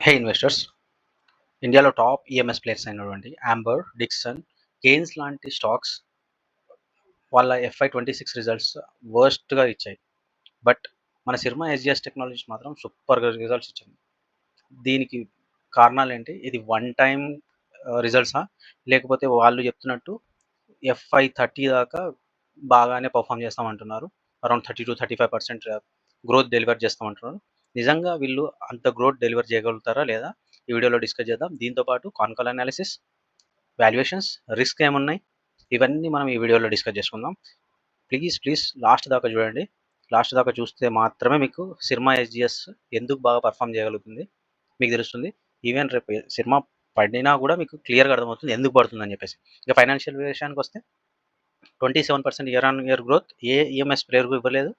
హే investors, ఇండియాలో top EMS players అయినటువంటి Amber, Dixon, Cannes లాంటి స్టాక్స్ వాళ్ళ FY26 రిజల్ట్స్ వర్స్ట్గా ఇచ్చాయి. బట్ మన సిర్మా ఎస్జిఎస్ టెక్నాలజీస్ మాత్రం సూపర్గా రిజల్ట్స్ ఇచ్చింది. దీనికి కారణాలు ఏంటి? ఇది వన్ టైం రిజల్ట్సా, లేకపోతే వాళ్ళు చెప్తున్నట్టు FY30 దాకా బాగానే పర్ఫామ్ చేస్తామంటున్నారు. అరౌండ్ 30-35% గ్రోత్ డెలివర్ చేస్తామంటున్నారు. నిజంగా వీళ్ళు అంత గ్రోత్ డెలివర్ చేయగలుగుతారా లేదా? ఈ వీడియోలో డిస్కస్ చేద్దాం. దీంతోపాటు కాన్కాల్ అనాలిసిస్, వాల్యుయేషన్స్, రిస్క్ ఏమున్నాయి, ఇవన్నీ మనం ఈ వీడియోలో డిస్కస్ చేసుకుందాం. ప్లీజ్ లాస్ట్ దాకా చూడండి. లాస్ట్ దాకా చూస్తే మాత్రమే మీకు సిర్మా ఎస్జిఎస్ ఎందుకు బాగా పర్ఫామ్ చేయగలుగుతుంది మీకు తెలుస్తుంది. ఈవెన్ రేపు సిర్మా పడినా కూడా మీకు క్లియర్గా అర్థమవుతుంది ఎందుకు పడుతుందని చెప్పేసి. ఇక ఫైనాన్షియల్ విషయానికి వస్తే 27% ఇయర్ ఆన్ ఇయర్ గ్రోత్ ఏ ఈఎంఎస్ ప్లేయర్కు ఇవ్వలేదు.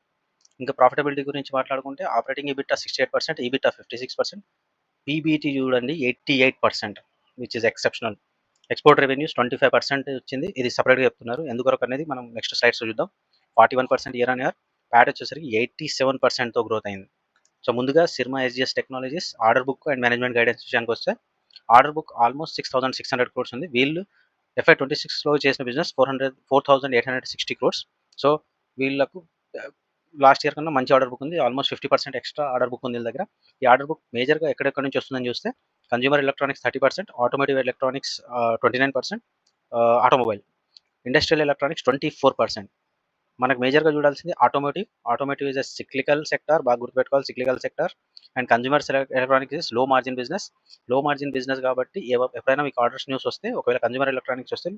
ఇంకా ప్రాఫిటబిలిటీ గురించి మాట్లాడుకుంటే ఆపరేటింగ్ ఈబిటా 68%, ఈబిటా 56%, పీబీటీ చూడండి 88%, which is exceptional. Export revenues 25% వచ్చింది. ఇది సపరేట్గా చెప్తున్నారు ఎందుకొరకు అనేది మనం నెక్స్ట్ స్లైడ్స్ చూద్దాం. 41% ఇయర్ ఆన్ ఇయర్. ప్యాట్ వచ్చేసరికి 87%తో గ్రోత్ అయింది. సో ముందుగా Syrma SGS technologies order book and management guidance విషయానికి వస్తే ఆర్డర్ బుక్ ఆల్మోస్ట్ 6,600 crores ఉంది. వీళ్ళు FY26లో చేసిన బిజినెస్ 4,860 crores. సో వీళ్ళకు లాస్ట్ ఇయర్ కన్నా మంచి ఆర్డర్ బుక్ ఉంది. ఆల్మోస్ట్ 50% ఎక్స్ట్రా ఆర్డర్ బుక్ ఉంది వీళ్ళ దగ్గర. ఈ ఆర్డర్ బుక్ మేజర్గా ఎక్కడెక్కడ నుంచి వస్తుందని చూస్తే consumer electronics 30%, automotive electronics 29%, automobile, industrial electronics 24%. మనకు మేజర్గా చూడాల్సింది automotive is a cyclical sector, బాగా గుర్తుపెట్టుకోవాలి, cyclical sector. And consumer electronics is low margin business కాబట్టి ఎప్పుడైనా మీకు ఆర్డర్స్ న్యూస్ వస్తే, ఒకవేళ కన్జ్యూమర్ ఎలక్ట్రానిక్స్ వస్తే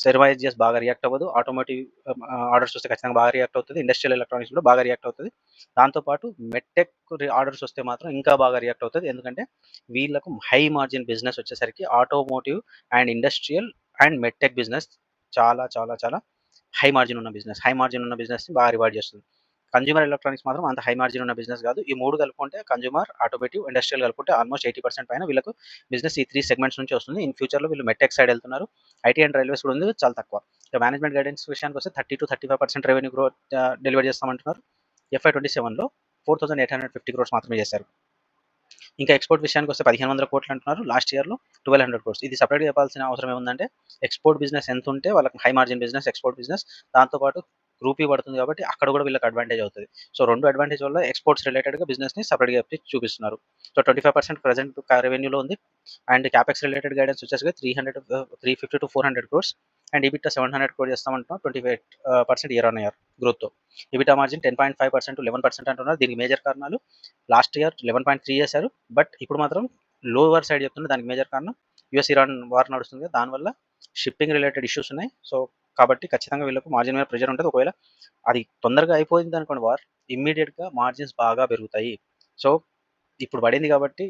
సిర్మా ఎస్జిఎస్ బాగా రియాక్ట్ అవ్వదు. ఆటోమోటివ్ ఆర్డర్స్ వస్తే ఖచ్చితంగా బాగా రియాక్ట్ అవుతుంది. ఇండస్ట్రియల్ ఎలక్ట్రానిక్స్ కూడా బాగా రియాక్ట్ అవుతుంది. దాంతోపాటు మెట్టెక్ ఆర్డర్స్ వస్తే మాత్రం ఇంకా బాగా రియాక్ట్ అవుతుంది. ఎందుకంటే వీళ్ళకు హై మార్జిన్ బిజినెస్ వచ్చేసరికి automotive and industrial and MedTech business చాలా చాలా చాలా హై మార్జిన్ ఉన్న బిజినెస్ని బాగా రివార్డ్ చేస్తుంది. కన్జ్యూమర్ ఎలక్ట్రానిక్స్ మాత్రం అంత హై మార్జిన్ ఉన్న బిజినెస్ కాదు. ఈ మూడు కలుపుకుంటే కన్జ్యూమర్, ఆటోమోటివ్, ఇండస్ట్రియల్ కలుపుకుంటే ఆల్మోస్ట్ 80% పైన వీళ్ళకు బిజినెస్ ఈ 3 సెగ్మెంట్స్ నుంచి వస్తుంది. ఇన్ ఫ్యూచర్లో వీళ్ళు మెట్టెక్ సైడ్ వెళ్తున్నారు. ఐటీ అండ్ రైల్వేస్ కూడా ఉంది, చాలా తక్కువ. ఇక మేనేజ్మెంట్ గైడెన్స్ విషయానికి వస్తే 30-35% రెవెన్యూ గ్రోత్ డెలివర్ చేస్తామంటున్నారు. FY27లో 4,850 crores మాత్రమే చేశారు. ఇంకా ఎక్స్పోర్ట్ విషయానికి వస్తే 1,500 కోట్లు అంటున్నారు. లాస్ట్ ఇయర్లో 1,200 crores. ఇది సపరేట్గా చెప్పాల్సిన అవసరం ఏముందంటే ఎక్స్పోర్ట్ బిజినెస్ ఎంత ఉంటే వాళ్ళకి high margin business export business, దాంతోపాటు రూపీ పడుతుంది కాబట్టి అక్కడ కూడా వీళ్ళకి అడ్వాంటేజ్ అవుతుంది. సో రెండు అడ్వాంటేజ్ వల్ల ఎక్స్పోర్ట్స్ రిలేటెడ్గా బిజినెస్ని సపరేట్గా చెప్పి చూపిస్తున్నారు. సో 25% ప్రజెంట్ రెవెన్యూలో ఉంది. అండ్ క్యాపెక్స్ రిలేటెడ్ గైడెన్స్ వచ్చేసి 350-400 crores. అండ్ ఈబిటా 700 crores చేస్తామంటున్నాం, 28% ఇయర్ ఆన్ ఇయర్ గ్రోత్తో. ఈబిటా మార్జిన్ 10.5% to 11% అంటున్నారు. దీనికి మేజర్ కారణాలు లాస్ట్ ఇయర్ 11.3 చేశారు, బట్ ఇప్పుడు మాత్రం లోవర్ సైడ్ చెప్తున్నారు. దానికి మేజర్ కారణం యుఎస్ ఇరాన్ వార్ నడుస్తుంది, దానివల్ల షిప్పింగ్ రిలేటెడ్ ఇష్యూస్ ఉన్నాయి. సో కాబట్టి ఖచ్చితంగా వీళ్ళకు మార్జిన్ మీద ప్రెషర్ ఉంటుంది. ఒకవేళ అది తొందరగా అయిపోయింది అనుకోండి వార్, ఇమ్మీడియట్గా మార్జిన్స్ బాగా పెరుగుతాయి. సో ఇప్పుడు పడింది కాబట్టి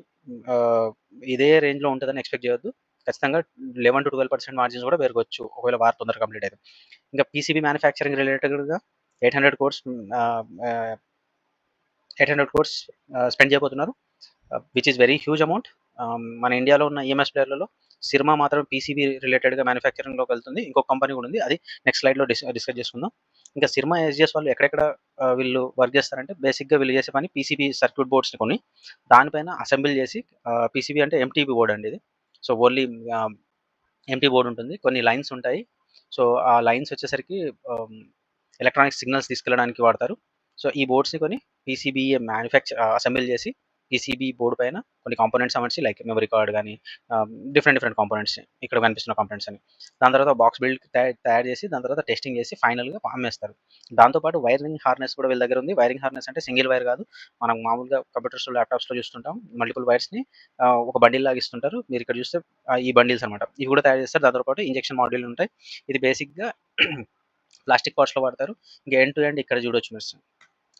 ఇదే రేంజ్లో ఉంటుందని ఎక్స్పెక్ట్ చేయొద్దు. ఖచ్చితంగా 11-12% మార్జిన్స్ కూడా పెరగవచ్చు ఒకవేళ వార్ తొందరగా కంప్లీట్ అయితే. ఇంకా పీసీబీ మ్యానుఫ్యాక్చరింగ్ రిలేటెడ్గా 800 crores స్పెండ్ చేయబోతున్నారు, which is very huge amount. మన ఇండియాలో ఉన్న ఈఎంఎస్ ప్లేయర్లలో సిర్మా మాత్రం పీసీబీ రిలేటెడ్గా మ్యానుఫ్యాక్చరింగ్లోకి వెళ్తుంది. ఇంకొక కంపెనీ కూడా ఉంది, అది నెక్స్ట్ స్లైడ్లో డిస్కస్ చేసుకుందాం. ఇంకా సిర్మా ఎస్జిఎస్ వాళ్ళు ఎక్కడెక్కడ వీళ్ళు వర్క్ చేస్తారంటే బేసిక్గా వీళ్ళు చేసే పని పీసీబీ సర్క్యూట్ బోర్డ్స్ని కొని దానిపైన అసెంబుల్ చేసి, పీసీబీ అంటే ఎంటీబీ బోర్డ్ అండి ఇది. సో ఓన్లీ ఎంటీ బోర్డ్ ఉంటుంది, కొన్ని లైన్స్ ఉంటాయి. సో ఆ లైన్స్ వచ్చేసరికి ఎలక్ట్రానిక్ సిగ్నల్స్ తీసుకెళ్ళడానికి వాడతారు. సో ఈ బోర్డ్స్ని కొని పీసీబీఏ అసెంబుల్ చేసి పీసీబీ బోర్డు పైన కొన్ని కాంపోనెంట్స్ అమర్చి, లైక్ మెమరీ కార్డ్ కానీ డిఫరెంట్ కాంపోనెంట్స్ ఇక్కడ కనిపిస్తున్న కాంపోనెంట్స్ అని, దాని తర్వాత బాక్స్ బిల్డ్ తయారు చేసి దాని తర్వాత టెస్టింగ్ చేసి ఫైనల్గా అమ్మేస్తారు. దాంతోపాటు వైరింగ్ హార్నెస్ కూడా వీళ్ళ దగ్గర ఉంది. వైరింగ్ హార్నెస్ అంటే సింగిల్ వైర్ కాదు, మనం మామూలుగా కంప్యూటర్స్ ల్యాప్టాప్స్లో చూస్తుంటాం, మల్టిపుల్ వైర్స్ని ఒక బండిల్ లాగా ఇస్తుంటారు. మీరు ఇక్కడ చూస్తే ఈ బండిల్స్ అనమాట, ఇవి కూడా తయారు చేస్తారు. దాంతోపాటు ఇంజెక్షన్ మాడ్యూల్ ఉంటాయి. ఇది బేసిక్గా ప్లాస్టిక్ పార్ట్స్లో వాడతారు. ఇంకా ఎండ్ టు ఎండ్ ఇక్కడ చూడొచ్చు మీరు.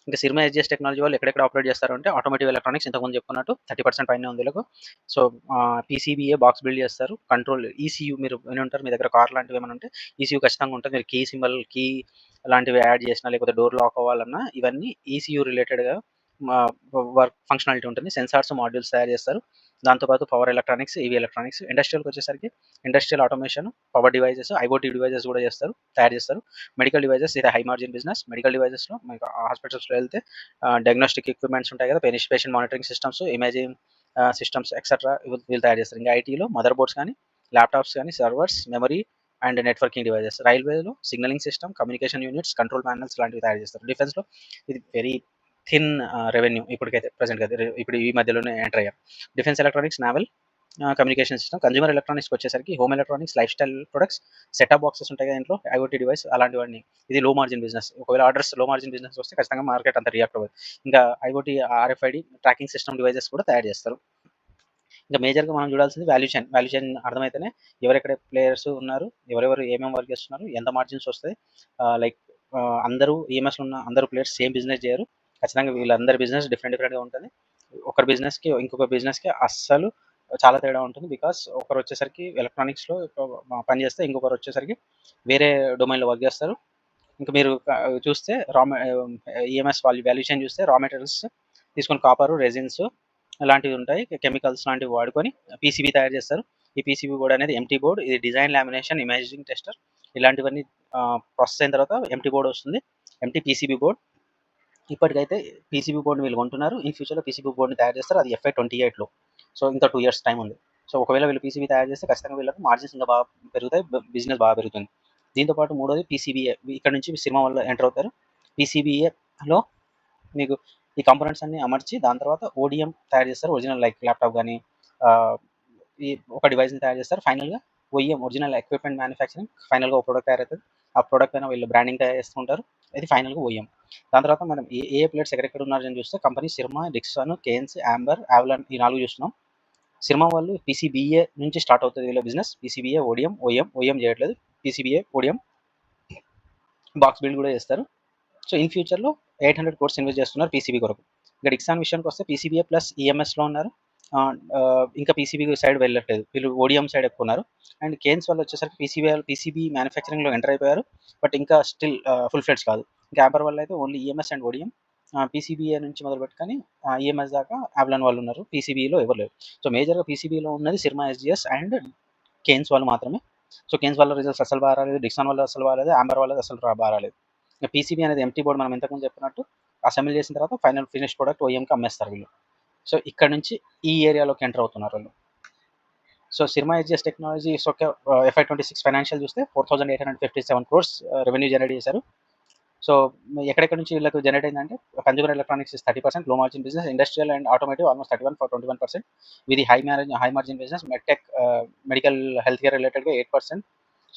ఇంకా సిర్మా ఎస్జిఎస్ టెక్నాలజీ వాళ్ళు ఎక్కడెక్కడ ఆపరేట్ చేస్తారు అంటే ఆటోమోటివ్ ఎలక్ట్రానిక్స్, ఇంతకుముందు చెప్పుకున్నట్టు 30% పైన ఉంది వీళ్ళకు. సో పీసీబీఏ బాక్స్ బిల్డ్ చేస్తారు. కంట్రోల్ ఈసీయూ మీరు విని ఉంటారు, మీ దగ్గర కార్ లాంటివి ఏమైనా ఉంటే ఈసీయూ ఖచ్చితంగా ఉంటుంది. మీరు కీ లాంటివి యాడ్ చేసినా, లేకపోతే డోర్ లాక్ అవ్వాలన్నా ఇవన్నీ ఈసీయూ రిలేటెడ్గా వర్క్ ఫంక్షనాలిటీ ఉంటుంది. సెన్సార్స్ మాడ్యూల్స్ తయారు చేస్తారు. దాంతోపాటు పవర్ ఎలక్ట్రానిక్స్, ఈవీ ఎలక్ట్రానిక్స్, ఇండస్ట్రియల్కి వచ్చేసరికి industrial automation, power devices, IoT devices కూడా తయారు చేస్తారు. మెడికల్ డివైజెస్ ఇది హై మార్జిన్ బిజినెస్. మెడికల్ డివైజెస్లో మీకు హాస్పిటల్స్లో వెళ్తే డయాగ్నోస్టిక్ ఎక్విప్మెంట్స్ ఉంటాయి కదా, patient monitoring systems, imaging systems etcetera వీళ్ళు తయారు చేస్తారు. ఇంకా ఐటీలో మదర్ బోర్డ్స్ కానీ, ల్యాప్టాప్స్ కానీ, servers, memory and networking devices. రైల్వేలో signalling system, communication units, control panels లాంటివి తయారు చేస్తారు. డిఫెన్స్లో ఇది వెరీ థిన్ రెవెన్యూ ఇప్పటికైతే ప్రెసెంట్ అయితే ఇప్పుడు ఈ మధ్యలోనే ఎంటర్ అయ్యారు. Defence electronics, naval communication system. Consumer ఎలక్ట్రానిక్స్కి వచ్చేసరికి home electronics, lifestyle products, setup boxes ఉంటాయి కదా ఇంట్లో, ఐఓటీ డివైస్ అలాంటివన్నీ. ఇది లో మార్జిన్ బిజినెస్. ఒకవేళ ఆర్డర్స్ లో మార్జిన్ బిజినెస్ వస్తే ఖచ్చితంగా మార్కెట్ అంత రియాక్ట్ అవ్వదు. ఇంకా IoT, RFID tracking system devices కూడా తయారు చేస్తారు. ఇంకా మేజర్గా మనం చూడాల్సింది వాల్యూ చైన్ అర్థమైతేనే ఎవరెక్కడ ప్లేయర్స్ ఉన్నారు, ఎవరెవరు ఏమేమి వర్క్ చేస్తున్నారు, ఎంత మార్జిన్స్ వస్తాయి. లైక్ అందరూ ఈఎంఎస్ ఉన్న అందరూ ప్లేయర్స్ సేమ్ బిజినెస్ చేయరు. ఖచ్చితంగా వీళ్ళందరి బిజినెస్ డిఫరెంట్గా ఉంటుంది. ఒకరి బిజినెస్కి ఇంకొక బిజినెస్కి అస్సలు చాలా తేడా ఉంటుంది. బికాస్ ఒకరు వచ్చేసరికి ఎలక్ట్రానిక్స్లో పనిచేస్తే ఇంకొకరు వచ్చేసరికి వేరే డొమైన్లో వర్క్ చేస్తారు. ఇంకా మీరు చూస్తే ఈఎంఎస్ వాల్యూ చైన్ చూస్తే రా మెటీరియల్స్ తీసుకొని కాపరు, రెజిన్స్ లాంటివి ఉంటాయి, కెమికల్స్ లాంటివి వాడుకొని పీసీబీ తయారు చేస్తారు. ఈ పీసీబీ బోర్డ్ అనేది ఎంటీ బోర్డ్. ఇది డిజైన్, లామినేషన్, ఇమేజింగ్ టెస్టర్ ఇలాంటివన్నీ ప్రాసెస్ అయిన తర్వాత ఎంటీ బోర్డ్ వస్తుంది, ఎంటీ పీసీబీ బోర్డ్. ఇప్పటికైతే పీసీబీ బోర్డు వీళ్ళు కొంటున్నారు. ఇన్ ఫ్యూచర్లో పీసీబీ బోర్డుని తయారు చేస్తారు. అది FY28లో. సో ఇంకా 2 years టైం ఉంది. సో ఒకవేళ వీళ్ళు పీసీబీ తయారు చేస్తే ఖచ్చితంగా వీళ్ళకి మార్జిన్స్ ఇంకా బాగా పెరుగుతాయి, బిజినెస్ బాగా పెరుగుతుంది. దీంతో పాటు మూడోది పీసీబీఏ. ఇక్కడ నుంచి సినిమా వాళ్ళు ఎంటర్ అవుతారు. పీసీబీఏలో మీకు ఈ కాంపోనెంట్స్ అన్ని అమర్చి దాని తర్వాత ఓడిఎం తయారు చేస్తారు. ఒరిజినల్ లైక్ ల్యాప్టాప్ కానీ ఈ ఒక డివైస్ని తయారు చేస్తారు. ఫైనల్గా OEM, ఒరిజినల్ ఎక్విప్మెంట్ మ్యానుఫ్యాక్చరింగ్, ఫైనల్గా ఒక ప్రోడక్ట్ తయారవుతుంది. ఆ ప్రోడక్ట్ పైన వీళ్ళు బ్రాండింగ్ తయారు చేస్తుంటారు. ఇది ఫైనల్గా OEM. దాని తర్వాత మనం ఏ ప్లేయర్స్ ఎక్కడెక్కడ ఉన్నారని చూస్తే company Syrma, Dixon, Kaynes, Amber, Avalon ఈ 4 చూస్తున్నాం. సిర్మా వాళ్ళు పీసీబీఏ నుంచి స్టార్ట్ అవుతుంది వీళ్ళ బిజినెస్. పీసీబీఏ, ఓడిఎం చేయట్లేదు. పీసీబీఏ, ఓడిఎం బాక్స్ బిల్డ్ కూడా చేస్తారు. సో ఇన్ ఫ్యూచర్లో 800 crores ఇన్వెస్ట్ చేస్తున్నారు పీసీబీ కొరకు. ఇంకా డిక్సాన్ విషయానికి వస్తే పీసీబీఏ ప్లస్ ఈఎంఎస్లో ఉన్నారు. ఇంకా పీసీబీ సైడ్ వెళ్ళట్లేదు, వీళ్ళు ఓడిఎం సైడ్ ఎక్కువ ఉన్నారు. అండ్ కేన్స్ వాళ్ళు వచ్చేసరికి పీసీబీ మ్యానుఫ్యాక్చరింగ్లో ఎంటర్ అయిపోయారు, బట్ ఇంకా స్టిల్ ఫుల్ ఫ్లెడ్జ్ కాదు. ఇంకా యాంబర్ వాళ్ళు అయితే ఓన్లీ ఈఎంఎస్ అండ్ ఓడిఎం. పీసీబీఏ నుంచి మొదలు పెట్టుకొని ఈఎంఎస్ దాకా ఆవలాన్ వాళ్ళు ఉన్నారు. పీసీబీలో ఎవరు లేరు. సో మేజర్గా పీసీబీలో ఉన్నది సిర్మా, ఎస్జిఎస్ అండ్ కేన్స్ వాళ్ళు మాత్రమే. సో కేన్స్ వాళ్ళ రిజల్ట్స్ అసలు బాగా రాలేదు, డిక్సాన్ వాళ్ళు అసలు బాగాలేదు, యాంబర్ వాళ్ళది అసలు బాగా రాలేదు. పీసీబీ అనేది ఎంటీ బోర్డ్ మనం ఇంతకుముందు చెప్పినట్టు అసెంబ్లీ చేసిన తర్వాత ఫైనల్ ఫినిష్ ప్రోడక్ట్ ఓఎంకి అమ్మేస్తారు వీళ్ళు. సో ఇక్కడ నుంచి ఈ ఏరియాలోకి ఎంటర్ అవుతున్నారు వాళ్ళు. సో సిర్మా ఎస్జిఎస్ టెక్నాలజీస్ ఒక FY26 ఫైనాన్షియల్ చూస్తే 4,857 crores రెవెన్యూ జనరేట్ చేశారు. సో ఎక్కడెక్కడ నుంచి వీళ్ళకి జనరేట్ అయిందంటే కన్జ్యూమర్ ఎలక్ట్రానిక్స్ 30%, లో margin business, industrial and automotive almost 21% ఇది high margin business, medtech, medical health care రిలేటెడ్గా 8%.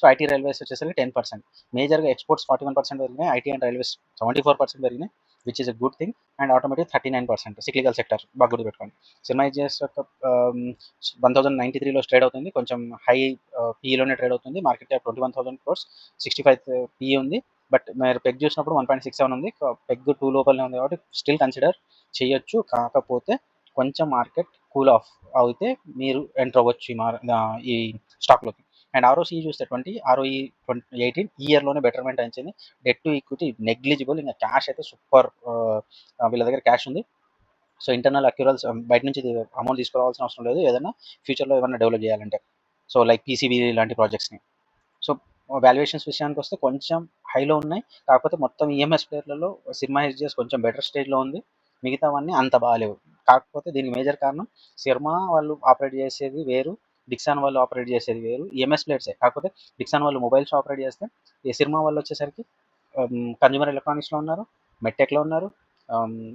సో ఐటీ రైల్వేస్ వచ్చేసరికి 10%. మేజర్గా ఎక్స్పోర్ట్స్ 41% పెరిగినాయి, ఐటీ అండ్ రైల్వేస్ 74% పెరిగినాయి, which is a good thing. And automotive 39%. Cyclical sector బాగా గుర్తుపెట్టుకోండి. Cinema SGS యొక్క 1093లో trade అవుతుంది, కొంచెం హై పీఈలోనే ట్రేడ్ అవుతుంది. మార్కెట్ క్యాప్ 21,000 crores, 65 పీఈ ఉంది. బట్ మీరు పెగ్ చూసినప్పుడు 1.67 ఉంది, పెగ్ 2 లోపలనే ఉంది కాబట్టి స్టిల్ కన్సిడర్ చేయొచ్చు. కాకపోతే కొంచెం మార్కెట్ కూల్ ఆఫ్ అయితే మీరు ఎంటర్ అవ్వచ్చు ఈ స్టాక్లోకి. అండ్ ROCE చూస్తే 20, ROE 18 ఈ ఇయర్లోనే బెటర్మెంట్ అయింది. Debt to equity negligible. ఇంకా క్యాష్ అయితే సూపర్, వీళ్ళ దగ్గర క్యాష్ ఉంది. సో ఇంటర్నల్ అక్యూరల్స్ బయట నుంచి అమౌంట్ తీసుకురావాల్సిన అవసరం లేదు ఏదైనా ఫ్యూచర్లో ఏమైనా డెవలప్ చేయాలంటే. సో లైక్ పీసీబీ లాంటి ప్రాజెక్ట్స్ని. సో వాల్యుయేషన్స్ విషయానికి వస్తే కొంచెం హైలో ఉన్నాయి, కాకపోతే మొత్తం ఈఎంఎస్ ప్లేయర్లలో సిర్మా ఎస్జిఎస్ కొంచెం బెటర్ స్టేజ్లో ఉంది, మిగతావన్నీ అంత బాగాలేవు. కాకపోతే దీనికి మేజర్ కారణం సిర్మా వాళ్ళు ఆపరేట్ చేసేది వేరు, డిక్సాన్ వాళ్ళు ఆపరేట్ చేసేది వేరు. ఈఎంఎస్ ప్లేయర్సే, కాకపోతే డిక్సాన్ వాళ్ళు మొబైల్స్ ఆపరేట్ చేస్తే ఈ సిర్మా వాళ్ళు వచ్చేసరికి కన్జ్యూమర్ ఎలక్ట్రానిక్స్లో ఉన్నారు, మెట్టెక్లో ఉన్నారు,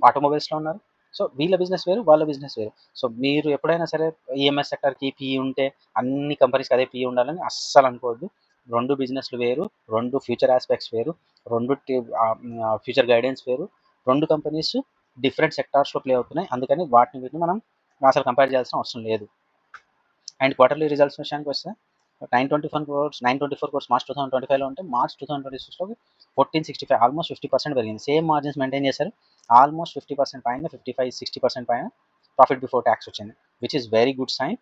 ఆటోమొబైల్స్లో ఉన్నారు. సో వీళ్ళ బిజినెస్ వేరు, వాళ్ళ బిజినెస్ వేరు. సో మీరు ఎప్పుడైనా సరే ఈఎంఎస్ సెక్టర్కి పీఈ ఉంటే అన్ని కంపెనీస్కి అదే పీఈ ఉండాలని అస్సలు అనుకోవద్దు. 2 బిజినెస్లు వేరు, 2 ఫ్యూచర్ ఆస్పెక్ట్స్ వేరు, 2 ఫ్యూచర్ గైడెన్స్ వేరు, 2 కంపెనీస్ డిఫరెంట్ సెక్టార్స్లో ప్లే అవుతున్నాయి. అందుకని వీటిని మనం అసలు కంపేర్ చేయాల్సిన అవసరం లేదు. అండ్ క్వార్టర్లీ రిజల్ట్స్ విషయానికి వస్తే 924 crores మార్చ్ 2025లో ఉంటే మార్చ్ 2026లో 1465, ఆల్మోస్ట్ 50% పెరిగింది. సేమ్ మార్జిన్స్ మెయింటైన్ చేశారు, ఆల్మోస్ట్ 50% పైన, 55-60% పైన ప్రాఫిట్ బిఫోర్ ట్యాక్స్ వచ్చింది, which is very good sign.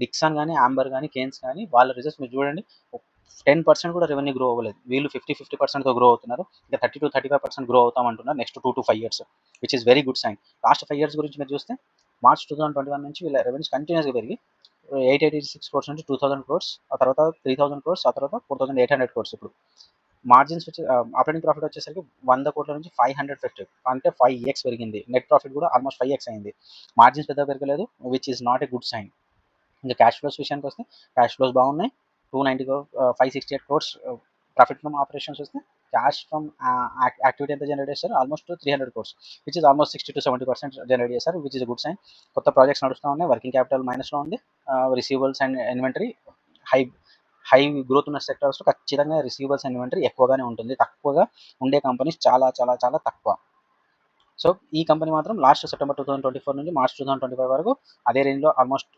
Dixon కానీ, యాంబర్ కానీ, కేన్స్ కానీ వాళ్ళ రిజల్ట్స్ మీరు చూడండి, 10% కూడా రెవెన్యూ గ్రో అవ్వలేదు. వీళ్ళు 50%తో గ్రో అవుతున్నారు. ఇంకా 30-35% గ్రో అవుతామంటున్నారు next 2 to 5 years, which is very good sign. Last 5 years గురించి మీరు చూస్తే మార్చ్ 2021 నుంచి వీళ్ళ రెవెన్యూస్ కంటిన్యూస్గా పెరిగి 886 crores నుంచి 2000 crores, ఆ తర్వాత 3000 crores, ఆ తర్వాత 4800 crores ఇప్పుడు. మార్జిన్స్ వచ్చి ఆపరేటింగ్ ప్రాఫిట్ వచ్చేసరికి 100 కోట్ల నుంచి 550 అంటే 5x పెరిగింది. నెట్ ప్రాఫిట్ కూడా ఆల్మోస్ట్ 5x అయింది. మార్జిన్స్ పెద్దగా పెరగలేదు, which is not a good sign. ఇంకా క్యాష్ ఫ్లోస్ విషయానికి వస్తే క్యాష్ ఫ్లోస్ బాగున్నాయి. 568 క్రోర్స్ ప్రాఫిట్ ఫ్రమ్ ఆపరేషన్స్ వస్తే క్యాష్ ఫ్రమ్ యాక్టివిటీ ఎంత జనరేట్ చేస్తారు, almost 300 crores, which is almost 60-70% generate చేస్తారు, విచ్ ఇస్ గుడ్ సైన్. కొత్త ప్రాజెక్ట్స్ నడుస్తూ ఉన్నాయి, వర్కింగ్ క్యాపిటల్ మైనస్లో ఉంది, receivables and inventory high growth ఉన్న సెక్టర్స్లో ఖచ్చితంగా రిసీవబుల్స్ అండ్ ఇన్వెంటరీ ఎక్కువగానే ఉంటుంది. తక్కువగా ఉండే కంపెనీస్ చాలా చాలా చాలా తక్కువ. సో ఈ కంపెనీ మాత్రం లాస్ట్ సెప్టెంబర్ 2024 నుంచి మార్చ్ 2025 వరకు అదే రేంజ్లో ఆల్మోస్ట్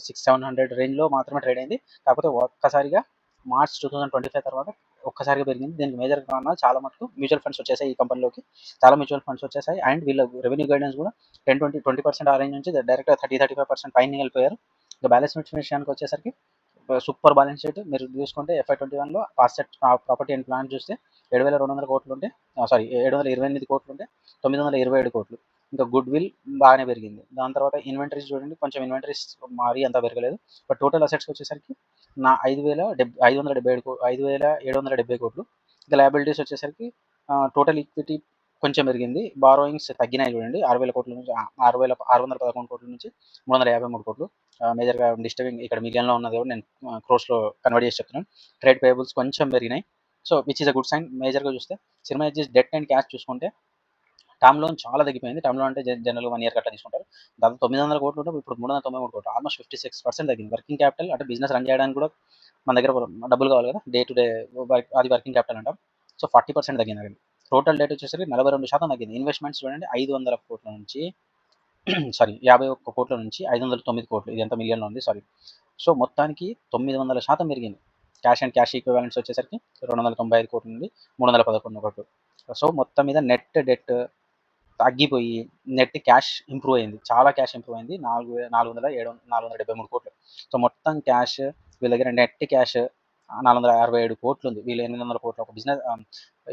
600-700 రేంజ్లో మాత్రమే ట్రేడ్ అయింది. కాకపోతే ఒక్కసారిగా మార్చ్ 2025 తర్వాత ఒక్కసారిగా పెరిగింది. దీనికి మేజర్ కారణాలు చాలా మటుకు మ్యూచువల్ ఫండ్స్ వచ్చేసాయి ఈ కంపెనీలోకి, చాలా మ్యూచువల్ ఫండ్స్ వచ్చేసాయి. అండ్ వీళ్ళ రెవెన్యూ గైడెన్స్ కూడా 10-20% ఆ రేంజ్ నుంచి డైరెక్ట్గా 30-35% పైన వెళ్ళిపోయారు. ఇంకా బ్యాలెన్స్ షీట్ విషయానికి వచ్చేసరికి సూపర్ బ్యాలెన్స్ షీట్ మీరు చూసుకుంటే FY21లో అసెట్ ప్రాపర్టీ అండ్ ప్లాంట్ చూస్తే 7,200 కోట్లు ఉంటే 728 కోట్లు ఉంటే 927 కోట్లు. ఇంకా గుడ్ విల్ బాగానే పెరిగింది. దాని తర్వాత ఇన్వెంటరీస్ చూడండి, కొంచెం ఇన్వెంటరీస్ మరీ అంత పెరగలేదు. బట్ టోటల్ అసెట్స్ వచ్చేసరికి 5,770 కోట్లు. ఇంకా లయబిలిటీస్ వచ్చేసరికి టోటల్ ఈక్విటీ కొంచెం పెరిగింది. బారోయింగ్స్ తగ్గినాయి చూడండి, 6,000 కోట్ల నుంచి 6,611 కోట్ల నుంచి 353 కోట్లు. మేజర్గా డిస్టర్బింగ్ ఇక్కడ మిలియన్లో ఉన్నది కూడా నేను క్రోర్స్లో కన్వర్ట్ చేసి చెప్తున్నాను. ట్రేడ్ పేబుల్స్ కొంచెం పెరిగినాయి. So which is a good sign. మేజర్గా చూస్తే సినిమా డెట్ అండ్ క్యాష్ చూసుకుంటే టర్మ్ లోన్ చాలా తగ్గిపోయింది. టర్మ్ లోన్ అంటే జనరల్ 1 ఇయర్ అట్లా తీసుకుంటారు. దాదాపు 900 కోట్లు ఉంటే ఇప్పుడు 393 కోట్లు, ఆల్మోస్ట్ 56% తగ్గింది. వర్కింగ్ క్యాపిటల్ అంటే బిజినెస్ రన్ చేయడానికి కూడా మన దగ్గర డబ్బులు కావాలి కదా, డే టు డే అది వర్కింగ్ క్యాపిటల్ అంటాం. సో 40% తగ్గింది. టోటల్ డేట్ వచ్చేసరికి 42% తగ్గింది. ఇన్వెస్ట్మెంట్స్ చూడండి, 500 కోట్ల నుంచి 51 కోట్ల నుంచి 509 కోట్లు, ఇది ఎంత మిలియన్లో ఉంది సారీ. సో మొత్తానికి 900% పెరిగింది. క్యాష్ అండ్ క్యాష్ ఈక్వివాలెంట్స్ వచ్చేసరికి 295 కోట్ల నుండి 311 కోట్లు. సో మొత్తం మీద నెట్ డెట్ తగ్గిపోయి నెట్ క్యాష్ ఇంప్రూవ్ అయింది, చాలా క్యాష్ ఇంప్రూవ్ అయింది. 473 కోట్లు. సో మొత్తం క్యాష్ వీళ్ళ దగ్గర నెట్ క్యాష్ 467 కోట్లు ఉంది. వీళ్ళు 800 కోట్ల ఒక బిజినెస్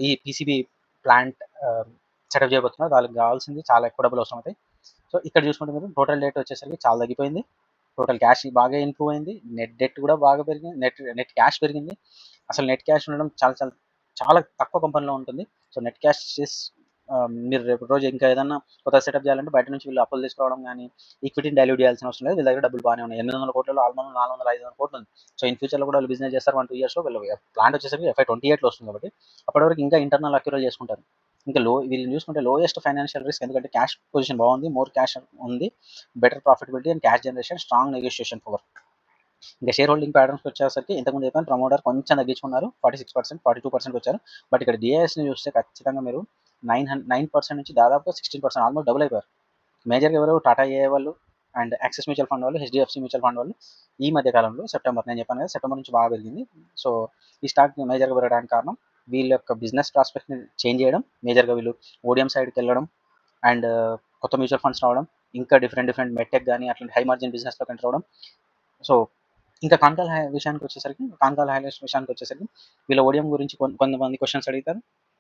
ఈ PCB ప్లాంట్ సెటప్ చేయబోతున్నారు. వాళ్ళకి కావాల్సింది చాలా ఎక్కువ డబ్బులు అవసరం అవుతాయి. సో ఇక్కడ చూసుకుంటే మీరు టోటల్ డేట్ వచ్చేసరికి చాలా తగ్గిపోయింది. టోటల్ క్యాష్ బాగా ఇంప్రూవ్ అయింది. నెట్ డెట్ కూడా బాగా పెరిగింది. నెట్ క్యాష్ పెరిగింది. అసలు నెట్ క్యాష్ ఉండడం చాలా చాలా చాలా తక్కువ కంపెనీలో ఉంటుంది. సో నెట్ క్యాష్ మీరు రేపు రోజు ఇంకా ఏదన్నా కొత్త సెటప్ చేయాలంటే బయట నుంచి వీళ్ళు అప్పులు తీసుకోవడం కానీ ఈక్విటీని డైల్యూట్ చేయాల్సిన అవసరం లేదు. వీళ్ళ దగ్గర డబ్బులు బాగానే ఉన్నాయి. 800 కోట్లలో ఆల్మోస్ట్ 400-500 కోట్లు ఉంది. సో ఇన్ ఫ్యూచర్లో కూడా వాళ్ళు బిజినెస్ చేస్తారు. 1-2 ఇయర్స్లో వీళ్ళు ప్లాంట్ వచ్చేసరికి FY28లో వస్తుంది కాబట్టి అప్పటి వరకు ఇంకా ఇంటర్నల్ అక్యూరల్ చేసుకుంటారు. ఇంకా వీళ్ళు చూసుకుంటే లోయెస్ట్ ఫైనాన్షియల్ రిస్క్, ఎందుకంటే క్యాష్ పొజిషన్ బాగుంది, మోర్ క్యాష్ ఉంది, better profitability and cash generation, strong negotiation power. ఇంకా షేర్ హోల్డింగ్ ప్యాటర్న్స్ వచ్చేసరికి ఇంతకుముందు చెప్పాను, ప్రమోటర్ కొంచెం తగ్గించుకున్నారు, 46%, 42% వచ్చారు. బట్ ఇక్కడ డిఐఎస్ని చూస్తే ఖచ్చితంగా మీరు 9% నుంచి దాదాపు 16%, ఆల్మోస్ట్ డబుల్ అయిపోయారు. మేజర్గా ఎవరు, టాటా ఏఐ వాళ్ళు అండ్ యాక్సిస్ మ్యూచువల్ ఫండ్ వాళ్ళు, HDFC మ్యూచువల్ ఫండ్ వాళ్ళు ఈ మధ్య కాలంలో నేను చెప్పాను కదా, సెప్టెంబర్ నుంచి బాగా పెరిగింది. సో ఈ స్టాక్ మేజర్గా పెరగడానికి కారణం వీళ్ళ యొక్క బిజినెస్ ప్రాస్పెక్ట్ని చేంజ్ చేయడం, మేజర్గా వీళ్ళు ఓడిఎం సైడ్కి వెళ్ళడం అండ్ కొత్త మ్యూచువల్ ఫండ్స్ రావడం, ఇంకా డిఫరెంట్ మెట్టెక్ కానీ అట్లాంటి హై మార్జిన్ బిజినెస్లోకి ఎంటర్ అవ్వడం. సో ఇంకా కాన్కాల్ విషయానికి వచ్చేసరికి వీళ్ళ ఓడిఎం గురించి కొంతమంది క్వశ్చన్స్ అడుగుతారు.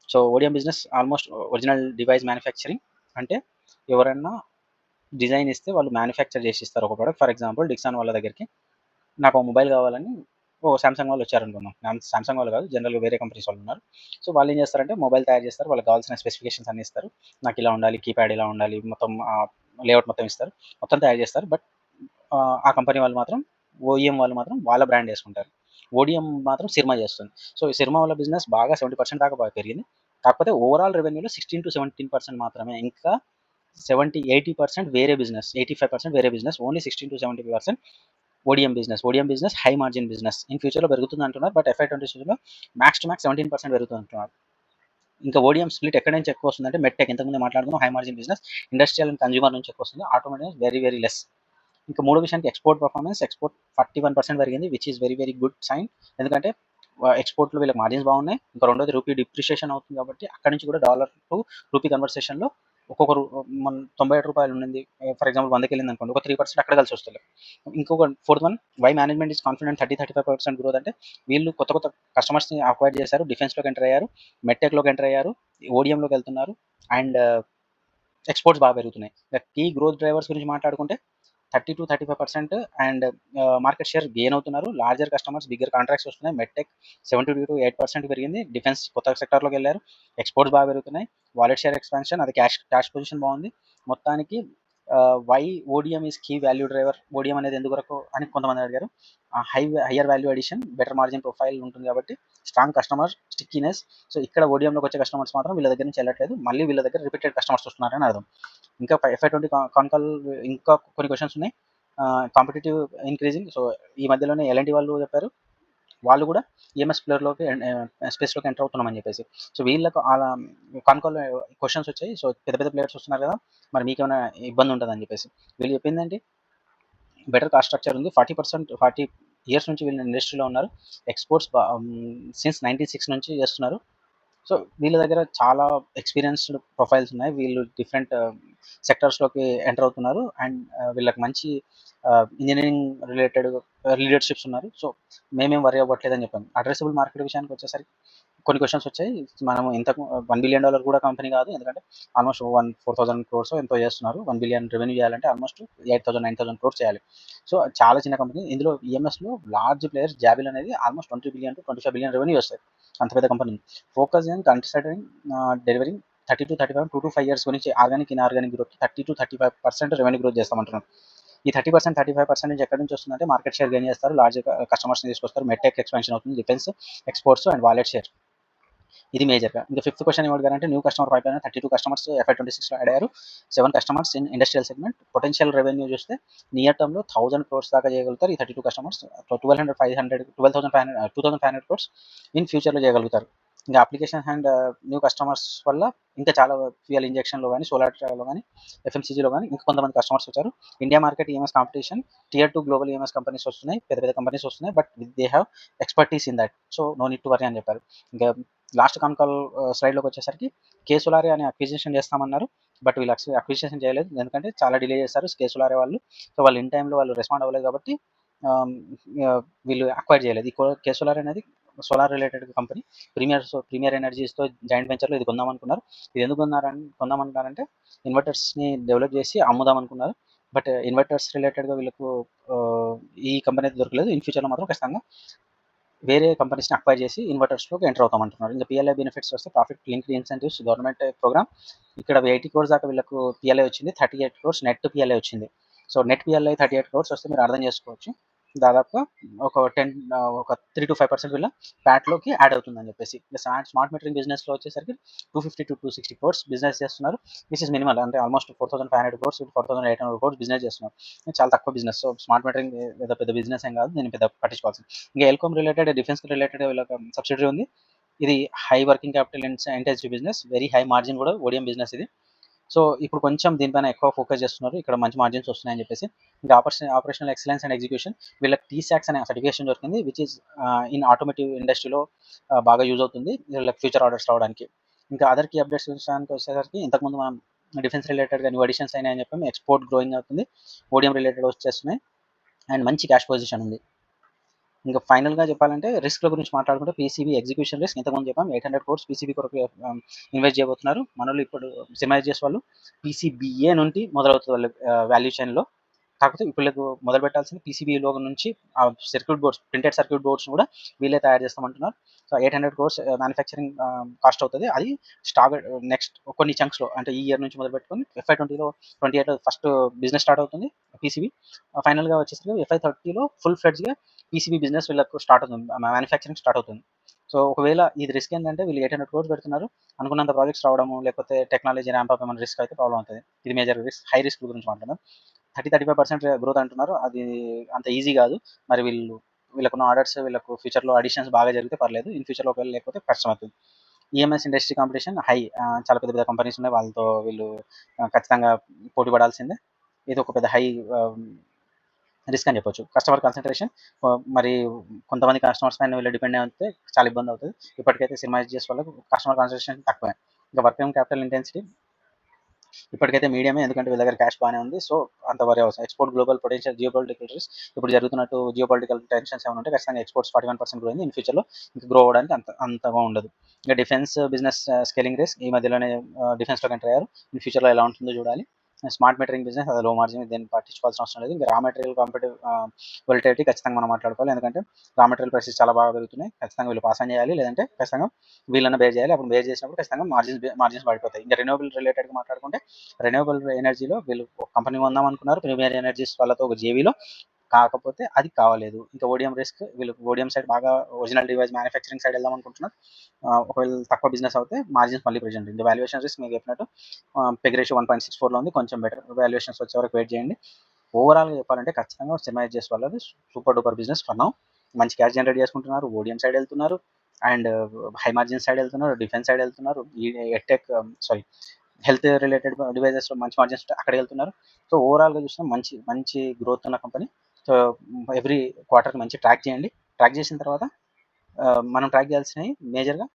So ODM business almost original device manufacturing, అంటే ఎవరైనా డిజైన్ ఇస్తే వాళ్ళు మ్యానుఫ్యాక్చర్ చేసి ఇస్తారు ఒక ప్రోడక్ట్. ఫర్ ఎగ్జాంపుల్ డిక్సాన్ వాళ్ళ దగ్గరికి నాకు మొబైల్ కావాలని సామ్సంగ్ వాళ్ళు వచ్చారనుకున్నాం. సామ్సంగ్ వాళ్ళు కాదు, జనరల్గా వేరే కంపెనీస్ వాళ్ళు ఉన్నారు. సో వాళ్ళు ఏం చేస్తారంటే మొబైల్ తయారు చేస్తారు, వాళ్ళకి కావాల్సిన స్పెసిఫికేషన్స్ అన్ని ఇస్తారు. నాకు ఇలా ఉండాలి, కీప్యాడ్ ఇలా ఉండాలి, మొత్తం లేఅవుట్ మొత్తం ఇస్తారు, మొత్తం తయారు చేస్తారు. బట్ ఆ కంపెనీ వాళ్ళు మాత్రం, ఓఈఎం వాళ్ళు మాత్రం వాళ్ళ బ్రాండ్ వేసుకుంటారు. ఓడిఎం మాత్రం సిర్మా చేస్తుంది. సో ఈ సిర్మా వాళ్ళ బిజినెస్ బాగా 70% దాకా బాగా పెరిగింది. కాకపోతే ఓవరాల్ రెవెన్యూలో 16-17% మాత్రమే. ఇంకా 70-80% వేరే బిజినెస్, 85% వేరే business, only 16-70% ఓడిఎం business high margin business. In ఫ్యూచర్లో పెరుగుతుంది అంటున్నారు. బట్ FY26లో మ్యాక్స్ టు మ్యాక్స్ 17% పెరుగుతుంది అంటున్నారు. ఇంకా ఓడిఎం స్ప్లిట్ ఎక్కడ నుంచి ఎక్కువ వస్తుందంటే మెట్టెక్, ఇంతకుముందు మాట్లాడుకున్నాం, high margin business, industrial and consumer నుంచి ఎక్కువ వస్తుంది. Automatic very less. ఇంకా మూడో విషయానికి ఎక్స్పోర్ట్ 41% పెరిగింది, which is very good sign. ఎందుకంటే ఎక్స్పోర్ట్లో వీళ్ళకి మార్జిన్స్ బాగున్నాయి. ఇంకా రెండోది రూపీ డిప్రిషియేషన్ అవుతుంది కాబట్టి అక్కడ నుంచి కూడా డాలర్ టు రూపీ కన్వర్సేషన్లో ఒక్కొక్కరు మన 97 రూపాయలు ఉన్నది, ఫర్ ఎగ్జాంపుల్ 100కి వెళ్ళింది అనుకోండి, ఒక 3% అక్కడ కలిసి వస్తుంది. ఇంకొక fourth one, why management is confident 30-35% growth అంటే వీళ్ళు కొత్త కస్టమర్స్ని అక్వైర్ చేశారు, డిఫెన్స్లోకి ఎంటర్ అయ్యారు, మెట్టెక్లోకి ఎంటర్ అయ్యారు, ఓడిఎంలోకి వెళ్తున్నారు అండ్ ఎక్స్పోర్ట్స్ బాగా పెరుగుతున్నాయి. కీ గ్రోత్ డ్రైవర్స్ గురించి మాట్లాడుకుంటే 30-35% అండ్ మార్కెట్ షేర్ గెయిన్ అవుతున్నారు. లార్జర్ కస్టమర్స్, బిగ్గర్ కాంట్రాక్ట్స్ వస్తున్నాయి. మెడ్టెక్ 7-8% పెరిగింది. డిఫెన్స్ కొత్త సెక్టార్లోకి వెళ్ళారు. ఎక్స్పోర్ట్స్ బాగా పెరుగుతున్నాయి. వాలెట్ షేర్ ఎక్స్పాన్షన్, అది క్యాష్ పొజిషన్ బాగుంది. మొత్తానికి why ODM is key value driver, ODM అనేది ఎందువరకు అని కొంతమంది అడిగారు. Higher value addition, better margin profile ఉంటుంది కాబట్టి స్ట్రాంగ్ కస్టమర్ స్టిక్కీనెస్. సో ఇక్కడ ఓడిఎంలోకి వచ్చే కస్టమర్స్ మాత్రం వీళ్ళ దగ్గర నుంచి వెళ్ళట్లేదు, మళ్ళీ వీళ్ళ దగ్గర రిపీటెడ్ కస్టమర్స్ వస్తున్నారని అర్థం. ఇంకా FY20 కాన్కాల్ ఇంకా కొన్ని క్వశ్చన్స్ ఉన్నాయి. Competitive increasing. సో ఈ మధ్యలోనే ఎలాంటి వాళ్ళు చెప్పారు, వాళ్ళు కూడా ఈఎంఎస్ ప్లేయర్లోకి స్పేస్లోకి ఎంటర్ అవుతున్నామని చెప్పేసి. సో వీళ్ళకు అలా కాన్కాల్ క్వశ్చన్స్ వచ్చాయి. సో పెద్ద పెద్ద ప్లేయర్స్ వస్తున్నారు కదా, మరి మీకేమైనా ఇబ్బంది ఉంటుందని చెప్పేసి వీళ్ళు చెప్పిందంటే బెటర్ కాస్ట్ స్ట్రక్చర్ ఉంది. 40 ఇయర్స్ నుంచి వీళ్ళు ఇండస్ట్రీలో ఉన్నారు. ఎక్స్పోర్ట్స్ సిన్స్ 96 నుంచి చేస్తున్నారు. సో వీళ్ళ దగ్గర చాలా ఎక్స్పీరియన్స్డ్ ప్రొఫైల్స్ ఉన్నాయి. వీళ్ళు డిఫరెంట్ సెక్టర్స్లోకి ఎంటర్ అవుతున్నారు అండ్ వీళ్ళకి మంచి ఇంజనీరింగ్ రిలేటెడ్ లీడర్షిప్స్ ఉన్నారు. సో మేమేం వరీ అవ్వట్లేదని చెప్పాము. అడ్రసబుల్ మార్కెట్ విషయానికి వచ్చేసరికి కొన్ని క్వశ్చన్స్ వచ్చాయి. మనం ఇంతకు $1 బిలియన్ కూడా కంపెనీ కాదు, ఎందుకంటే ఆల్మోస్ట్ 4,000 crores ఎంతో చేస్తున్నారు. 1 బిలియన్ రెవెన్యూ చేయాలంటే ఆల్మోస్ట్ 8,000-9,000 crores చేయాలి. సో చాలా చిన్న కంపెనీ. ఇందులో ఈఎంఎస్లో లార్జ్ ప్లేయర్స్ జాబిల్ అనేది almost 20 billion to 25 billion revenue వస్తాయి. అంత పెద్ద కంపెనీ. Focus in considering delivering 30-35 2 to 5 years గురించి organic inorganic growth 30-35% revenue growth చేస్తామంటున్నాం. ఈ 30%-35% నుంచి ఎక్కడి నుంచి వస్తుందంటే మార్కెట్ షేర్ గెయిన్ చేస్తారు, లార్జ్ కస్టమర్స్ని తీసుకొస్తారు, మెడ్టెక్ ఎక్స్పాన్షన్ అవుతుంది, defence, exports and wallet share. ఇది మేజర్గా. ఇంకా ఫిఫ్త్ క్వశ్చన్ ఏమడిగారంటే న్యూ కస్టమర్ పైప్లైన్ 32 కస్టమర్స్ FY26లో యాడ్ అయ్యారు. 7 customers in industrial segment. Potential revenue చూస్తే నియర్ టర్మ్లో 1,000 crores దాకా చేయగలుగుతారు ఈ 32 కస్టమర్స్. 2,500 crores ఇన్ ఫ్యూచర్లో చేయగలుగుతారు. ఇంకా అప్లికేషన్ అండ్ న్యూ కస్టమర్స్ వల్ల ఇంకా చాలా ఫ్యూయల్ ఇంజెక్షన్లో కానీ, సోలార్లో కానీ, FMCGలో కానీ ఇంకా కొంతమంది కస్టమర్స్ వచ్చారు. India market EMS competition, Tier 2 global EMS companies వస్తున్నాయి, పెద్ద పెద్ద కంపెనీస్ వస్తున్నాయి, but they have expertise in that. So no need to worry అని చెప్పారు. ఇంకా లాస్ట్ కాన్కాల్ స్లైడ్లోకి వచ్చేసరికి కేసులారే అని అక్విజిషన్ చేస్తామన్నారు, బట్ వీళ్ళు అక్విజిషన్ చేయలేదు, ఎందుకంటే చాలా డిలే చేస్తారు కేసులారే వాళ్ళు. సో వాళ్ళు ఇన్ టైంలో వాళ్ళు రెస్పాండ్ అవ్వలేదు కాబట్టి వీళ్ళు అక్వైర్ చేయలేదు. ఈ కేసులారే అనేది సోలార్ రిలేటెడ్ కంపెనీ. ప్రీమియర్ ఎనర్జీస్తో జాయింట్ వెంచర్లో ఇది కొందామనుకున్నారు. ఇది ఎందుకు కొందామనుకున్నారంటే ఇన్వర్టర్స్ని డెవలప్ చేసి అమ్ముదాం అనుకున్నారు, బట్ ఇన్వర్టర్స్ రిలేటెడ్గా వీళ్ళకు ఈ కంపెనీ అయితే దొరకలేదు. ఇన్ ఫ్యూచర్లో మాత్రం ఖచ్చితంగా వేరే కంపెనీస్ని అక్వైర్ చేసి ఇన్వర్టర్స్లోకి ఎంటర్ అవుతామంటున్నారు. ఇంకా PLI బెనిఫిట్స్ వస్తే profit linked incentives government programme. ఇక్కడ 80 crores దాకా వీళ్ళకు PLI వచ్చింది, 38 crores నెట్ PLI వచ్చింది. సో నెట్ PLI 38 crores వస్తే మీరు అర్థం చేసుకోవచ్చు, దాదాపుగా ఒక 3-5% వీళ్ళ ప్యాట్లోకి యాడ్ అవుతుందని చెప్పేసి. స్మార్ట్ మీటరింగ్ బిజినెస్లో వచ్చేసరికి 250-260 crores బిజినెస్ చేస్తున్నారు. దిస్ ఇస్ మినిమల్, అంటే ఆల్మోస్ట్ 4,500 crores 4,800 crores బిజినెస్ చేస్తున్నారు. చాలా తక్కువ బిజినెస్. సో స్మార్ట్ మీటరింగ్ పెద్ద బిజినెస్ ఏం కాదు, నేను పెద్ద పట్టించుకోవాల్సింది. ఇంకా ఎల్కామ్ రిలేటెడ్, డిఫెన్స్ రిలేటెడ్ వీళ్ళకి సబ్సిడరీ ఉంది. ఇది high working capital intensive business, very high margin కూడా ఓడిఎం బిజినెస్ ఇది. సో ఇప్పుడు కొంచెం దీనిపైన ఎక్కువ ఫోకస్ చేస్తున్నారు, ఇక్కడ మంచి మార్జిన్స్ వస్తున్నాయని చెప్పేసి. ఇంకా ఆపరేషనల్ ఎక్సలెన్స్ అండ్ ఎగ్జిక్యూషన్, వీళ్ళకి TSAX అనే సర్టిఫికేషన్ దొరికింది, విచ్ ఈస్ ఇన్ ఆటోమేటివ్ ఇండస్ట్రీలో బాగా యూజ్ అవుతుంది వీళ్ళకి ఫ్యూచర్ ఆర్డర్స్ రావడానికి. ఇంకా అదర్ కీ అప్డేట్స్ విషయానికి వచ్చేసరికి ఇంతకుముందు మనం డిఫెన్స్ రిలేటెడ్గా న్యూ అడిషన్స్ అయినాయని చెప్పి, ఎక్స్పోర్ట్ గ్రోయింగ్ అవుతుంది, ఓడిఎం రిలేటెడ్ వచ్చేస్తున్నాయి అండ్ మంచి క్యాష్ పొజిషన్ ఉంది. ఇంకా ఫైనల్గా చెప్పాలంటే రిస్క్ల గురించి మాట్లాడుకుంటే PCB ఎగ్జిక్యూషన్ రిస్క్ ఇంతకుముందు చెప్పాం, 800 crores PCB కొరకు ఇన్వెస్ట్ చేయబోతున్నారు. మనోళ్ళు ఇప్పుడు సిమైజెస్ వాళ్ళు PCBA నుండి మొదలవుతుంది వాళ్ళ వాల్యూ చైన్లో. కాకపోతే ఇప్పుడు మొదలు పెట్టాల్సింది PCBలో నుంచి ఆ circuit boards, printed circuit boards కూడా వీళ్ళే తయారు చేస్తామంటున్నారు. సో 800 crores మ్యానుఫ్యాక్చరింగ్ కాస్ట్ అవుతుంది. అది స్టాక్ నెక్స్ట్ కొన్ని చంక్స్లో, అంటే ఈ ఇయర్ నుంచి మొదలు పెట్టుకొని FY20లో 28 ఫస్ట్ బిజినెస్ స్టార్ట్ అవుతుంది PCB. ఫైనల్గా వచ్చేసరికి FY30లో ఫుల్ ఫ్లెడ్జ్గా PCB బిజినెస్ వీళ్ళకు స్టార్ట్ అవుతుంది, మ్యానుఫ్యాక్చరింగ్ స్టార్ట్ అవుతుంది. సో ఒకవేళ ఇది రిస్క్ ఏంటంటే వీళ్ళు 800 crores పెడుతున్నారు, అనుకున్నంత ప్రాజెక్ట్స్ రావడము లేకపోతే టెక్నాలజీ ర్యాంప్ అప్ ఏమైనా రిస్క్ అయితే ప్రాబ్లం అవుతుంది. ఇది మేజర్ రిస్క్. హై రిస్క్ గురించి మాట్లాడదాం. 30-35% గ్రోత్ అంటున్నారు, అది అంత ఈజీ కాదు. మరి వీళ్ళకున్న ఆర్డర్స్, వీళ్ళకు ఫ్యూచర్లో అడిషన్స్ బాగా జరిగితే పర్లేదు, ఇన్ ఫ్యూచర్లో ఒకవేళ లేకపోతే కష్టం అవుతుంది. EMS ఇండస్ట్రీ కాంపిటీషన్ హై, చాలా పెద్ద పెద్ద కంపెనీస్ ఉన్నాయి, వాళ్ళతో వీళ్ళు ఖచ్చితంగా పోటీ పడాల్సిందే. ఇది ఒక పెద్ద హై రిస్క్ అని చెప్పొచ్చు. కస్టమర్ కాన్సన్ట్రేషన్, మరి కొంతమంది కస్టమర్స్ పైన వీళ్ళు డిపెండ్ అయితే చాలా ఇబ్బంది అవుతుంది. ఇప్పటికైతే సినిమాజెస్ వల్ల కస్టమర్ కాన్సన్ట్రేషన్ తక్కువే. ఇంకా వర్కింగ్ క్యాపిటల్ ఇంటెన్సిటీ ఇప్పటికైతే మీడియమే, ఎందుకంటే వీళ్ళ దగ్గర క్యాష్ బాగానే ఉంది. సో అంత వరీ అవసరం. Export global potential geopolitical risk, ఇప్పుడు జరుగుతున్నట్టు జియోపాలిటికల్ టెన్షన్స్ ఏమైనా ఉంటే ఖచ్చితంగా ఎక్స్పోర్ట్స్ 41% గ్రో అయింది, ఇన్ ఫ్యూచర్లో ఇంకా గ్రో అవ్వడానికి అంతగా ఉండదు. ఇంకా డిఫెన్స్ బిజినెస్ స్కేలింగ్ రిస్క్, ఈ మధ్యలోనే డిఫెన్స్లోకి ఎంటర్ అయ్యారు, ఇన్ ఫ్యూచర్లో ఎలా ఉంటుందో చూడాలి. స్మార్ట్ మీటరింగ్ బిజినెస్ అది లో మార్జిన్, దీన్ని పట్టించుకోవాల్సిన అవసరం లేదు. ఇంకా రా మెటీరియల్ వొలటిలిటీ ఖచ్చితంగా మనం మాట్లాడుకోవాలి. ఎందుకంటే రా మెటీరియల్ ప్రైసెస్ చాలా బాగా పెరుగుతున్నాయి. ఖచ్చితంగా వీళ్ళు పాస్ ఆన్ చేయాలి, లేదంటే ఖచ్చితంగా వీళ్ళన్నా బేర్ చేయాలి. అప్పుడు బేర్ చేసినప్పుడు ఖచ్చితంగా మార్జిన్స్ పడిపోతాయి. ఇంకా రెన్యూవబుల్ రిలేటెడ్గా మాట్లాడుకుంటే రెన్యూవబుల్ ఎనర్జీలో వీళ్ళు ఒక కంపెనీ కొందాం అనుకున్నారు, ప్రీమియర్ ఎనర్జీస్ వాళ్ళతో ఒక జేవీలో. కాకపోతే అది కావలేదు. ఇంకా ఓడిఎం రిస్క్, వీళ్ళు ఓడిఎం సైడ్ బాగా ఒరిజినల్ డివైస్ మ్యానుఫ్యాక్చరింగ్ సైడ్ వెళ్దాం అనుకుంటున్నారు. ఒకవేళ తక్కువ బిజినెస్ అవుతే మార్జిన్స్ మళ్ళీ ప్రెజెంట్. ఇంకా వాల్యుయేషన్ రిస్క్ మీకు చెప్పినట్టు పెగ్ రేషియో 1.64లో ఉంది. కొంచెం బెటర్ వాల్యుయేషన్స్ వచ్చే వరకు వెయిట్ చేయండి. ఓవరాల్గా చెప్పాలంటే ఖచ్చితంగా సినిమా వాళ్ళది super duper business for now. మంచి క్యాష్ జనరేట్ చేసుకుంటున్నారు, ఓడిఎం సైడ్ వెళ్తున్నారు, అండ్ హై మార్జిన్ సైడ్ వెళ్తున్నారు, డిఫెన్స్ సైడ్ వెళ్తున్నారు, ఈ ఎటెక్ సారీ హెల్త్ రిలేటెడ్ డివైజెస్లో మంచి మార్జిన్స్ అక్కడికి వెళ్తున్నారు. సో ఓవరాల్గా చూసినా మంచి మంచి గ్రోత్ ఉన్న కంపెనీ. సో ఎవ్రీ క్వార్టర్కి మంచి ట్రాక్ చేయండి. ట్రాక్ చేసిన తర్వాత మనం ట్రాక్ చేయాల్సినవి మేజర్గా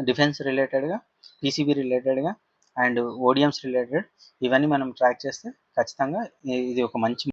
డిఫెన్స్ రిలేటెడ్గా, పీసీబీ రిలేటెడ్గా అండ్ ఓడిఎమ్స్ రిలేటెడ్ ఇవన్నీ మనం ట్రాక్ చేస్తే ఖచ్చితంగా ఇది ఒక మంచి